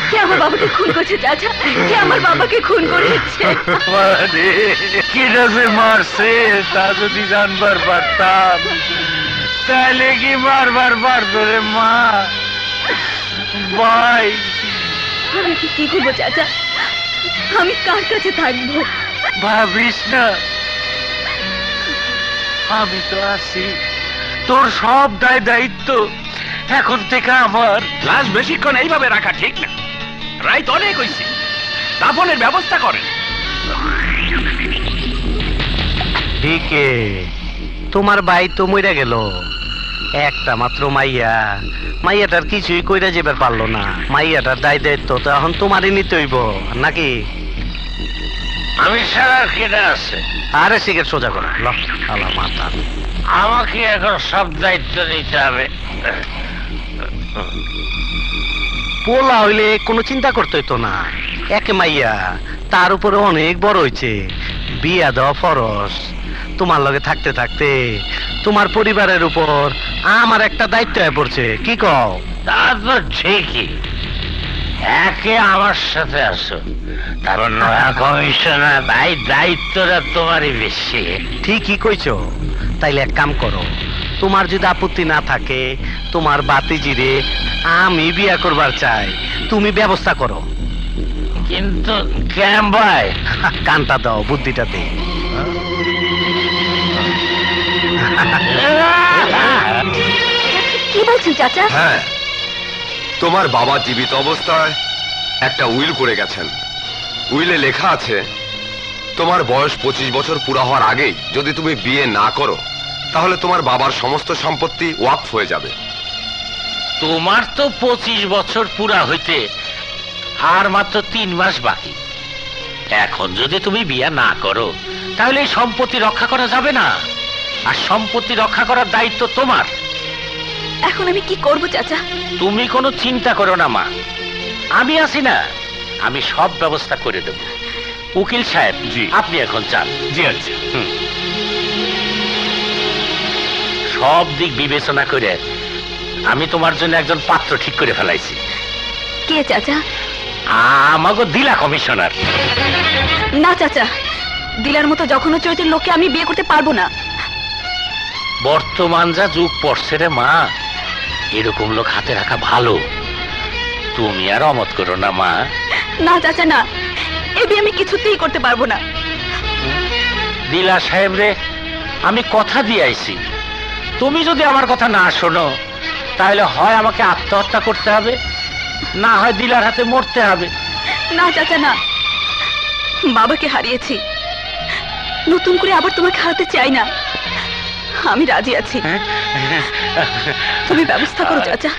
কে আমার বাবাকে খুন করেছে চাচা? কে আমার বাবাকে খুন করেছে? কিরা যে মারছে তা যদি জানবার পারতাম তাহলে কি বারবার পারতো রে মা। ভাই আমি কি করবো চাচা? আমি কার কাছে থাকবো? ভাবিস না, আমি তো আছি, তোর সব দায় দায়িত্ব এখন থেকে আমার। লাশ বেশিক্ষণ এইভাবে রাখা ঠিক না, রাইত অনেক হয়েছে, দাফনের ব্যবস্থা করেন। ঠিক তোমার ভাই তো মইরা গেল, একটা মাত্র মাইয়া, মাইয়াটার কিছুই কইরা যেবার পারলো না। মাইয়াটার দায় দায়িত্ব তো এখন তোমারই নিতে হইব নাকি? আমি সারা কেটে আছে। আরে সিগারেট সোজা করো, আলা মাথা। আমাকে এখন সব দায়িত্ব নিতে হবে। পোলা হইলে কোনো চিন্তা করতে হইতো না, একে মাইয়া, তার উপরে অনেক বড় হইছে, বিয়া দেওয়া ফরজ। তোমার লগে থাকতে থাকতে তোমার পরিবারের উপর আমার একটা দায়িত্ব হয়ে পড়ছে, কি কও? তা তো ঠিকই, একে আমার সাথে আসো, তারপর নয়া কমিশনার, ভাই দায়িত্বটা তোমারই বেশি। ঠিকই কইছো, তাইলে এক কাম করো, তোমার যদি আপত্তি না থাকে তোমার বাতিজিরে আমি বিয়া করবার চাই, তুমি ব্যবস্থা করো। কিন্তু কেন ভাই? কানটা দাও, বুদ্ধিটা দে। কি বলছেন চাচা? হ্যাঁ, তোমার বাবা জীবিত অবস্থায় একটা উইল করে গেছেন। উইলে লেখা আছে তোমার বয়স 25 বছর পুরা হওয়ার আগেই যদি তুমি বিয়ে না করো তাহলে তোমার বাবার সমস্ত সম্পত্তি ওয়াকফ হয়ে যাবে। তোমার তো 25 বছর পুরা হইতে আর মাত্র 3 মাস বাকি। এখন যদি তুমি বিয়ে না করো তাহলে এই সম্পত্তি রক্ষা করা যাবে না, আর সম্পত্তি রক্ষা করার দায়িত্ব তোমার। এখন আমি কি করব চাচা? তুমি কোনো চিন্তা করো না মা, আমি আছি না, আমি সব ব্যবস্থা করে দেব। উকিল সাহেব, জি আপনি এখন যান। জি আচ্ছা। সব দিক বিবেচনা করে আমি তোমার জন্য একজন পাত্র ঠিক করে ফেলাইছি। কে চাচা? আমাগো দিলা কমিশনার। না চাচা, দিলার মতো যখন চরিত্রের লোককে আমি বিয়ে করতে পারবো না। বর্তমান যা যুগ পড়ছে রে মা, এরকম লোক হাতে রাখা ভালো। তুমি আর অমত করো না মা। না চাচা না, এ বিয়ে আমি কিছুতেই করতে পারবো না। দিলা সাহেব রে আমি কথা দিয়ে আইছি, তুমি যদি আমার কথা না শোনো তাহলে হয় আমাকে আত্মহত্যা করতে হবে, না হয় দিলার হাতে মরতে হবে। না চাচা না, বাবাকে হারিয়েছি, নতুন করে আবার তোমাকে হারাতে চাই না। আমি রাজি আছি, তুমি ব্যবস্থা করো চাচা।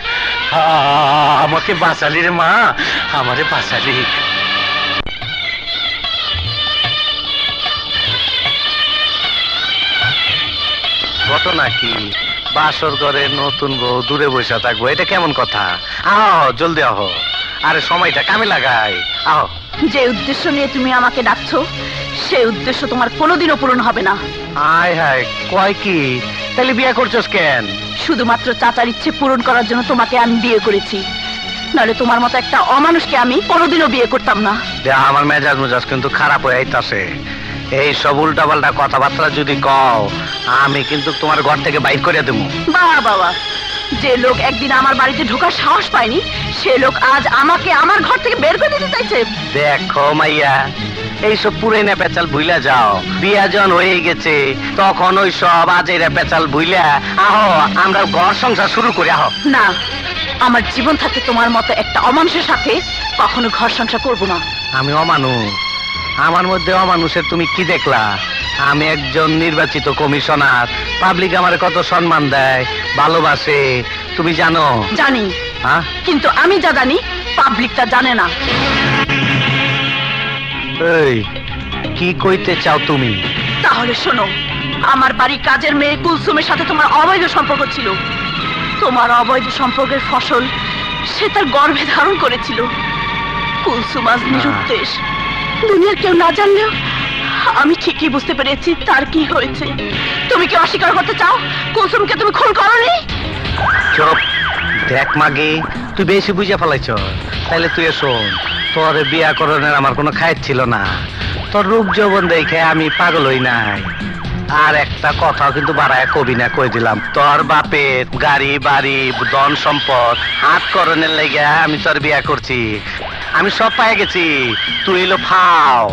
আমাকে বাঁচালি রে মা, আমারে বাঁচালি। ঘটনা কি? বাসর ঘরে নতুন বউ দূরে বসে থাকবো, এটা কেমন কথা? আহ জলদি আহ, আরে সময়টা কামে লাগাই, আহ। যে উদ্দেশ্য নিয়ে তুমি আমাকে ডাকছো সেই উদ্দেশ্য তোমার কোনোদিনও পূরণ হবে না। আয় হায়, কয় কি? তাহলে বিয়ে করছস কেন? শুধুমাত্র চাচার ইচ্ছে পূরণ করার জন্য তোমাকে আমি বিয়ে করেছি, নাহলে তোমার মতো একটা অমানুষকে আমি কোনোদিনও বিয়ে করতাম না। আমার মেজাজ কিন্তু খারাপ হয়ে আইতাছে, এই সব উল্টা পাল্টা কথাবার্তা যদি কও আমি কিন্তু তোমার ঘর থেকে বাইর করে দেবো। বাবা বাবা, যে লোক একদিন আমার বাড়িতে ঢোকার সাহস পায়নি সে লোক আজ আমাকে আমার ঘর থেকে বের করে দিতে চাইছে। দেখো মাইয়া, এইসব পুরাইনা পেঁচাল ভুইলা যাও, বিয়া যখন হয়ে গেছে তখন ওই সব আজেরা পেঁচাল ভুইলা আহো, আমরা ঘর সংসার শুরু করি। আহো না, আমার জীবন থাকতে তোমার মতো একটা অমানুষের সাথে কখনো ঘর সংসার করবো না। আমি অমানুষ? আমার মধ্যে অমানুষের তুমি কি দেখলা? আমি একজন নির্বাচিত কমিশনার, পাবলিক আমার কত সম্মান দেয়, ভালোবাসে, তুমি জানো? জানি, হ্যাঁ, কিন্তু আমি যা জানি পাবলিক তা জানে না। এই কি কইতে চাও তুমি? তাহলে শোনো, আমার বাড়ি কাজের মেয়ে কুলসুমের সাথে তোমার অবৈধ সম্পর্ক ছিল। তোমার অবৈধ সম্পর্কের ফসল সে তার গর্ভে ধারণ করেছিল। কুলসুম আজ নিরুদ্দেশ, দুনিয়ার কেউ না জানলেও আমি ঠিকই বুঝতে পেরেছি তার কি হয়েছে। তুমি কি অস্বীকার করতে চাও কুলসুমকে তুমি খুন করোনি? চুপ, দেখ মাগে, তুই বেশি বুঝে ফেলাইছ। তাইলে তুই শোন, তোর বিয়া করণের আমার কোনো খায়ের ছিল না। তোর রূপ যৌবন দেখে আমি পাগল হই নাই। আর একটা কথাও কিন্তু বাড়ায় কবি না, কই দিলাম, তোর বাপের গাড়ি বাড়ি ধন সম্পদ হাত করণের লেগে আমি তোর বিয়া করছি। আমি সব পাই গেছি, তুই এলো ফাও।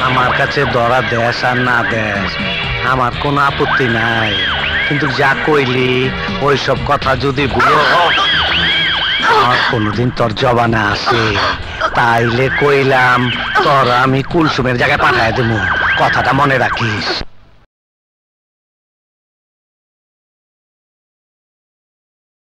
আমার কাছে ধরা দেশ আর না দেশ আমার কোনো আপত্তি নাই, কিন্তু যা কইলি ওইসব কথা যদি ভুলো আর কোনোদিন তোর জবানে আসে, তাইলে কইলাম তোর আমি কুলসুমের জায়গায় পাঠায় দেবো। কথাটা মনে রাখিস।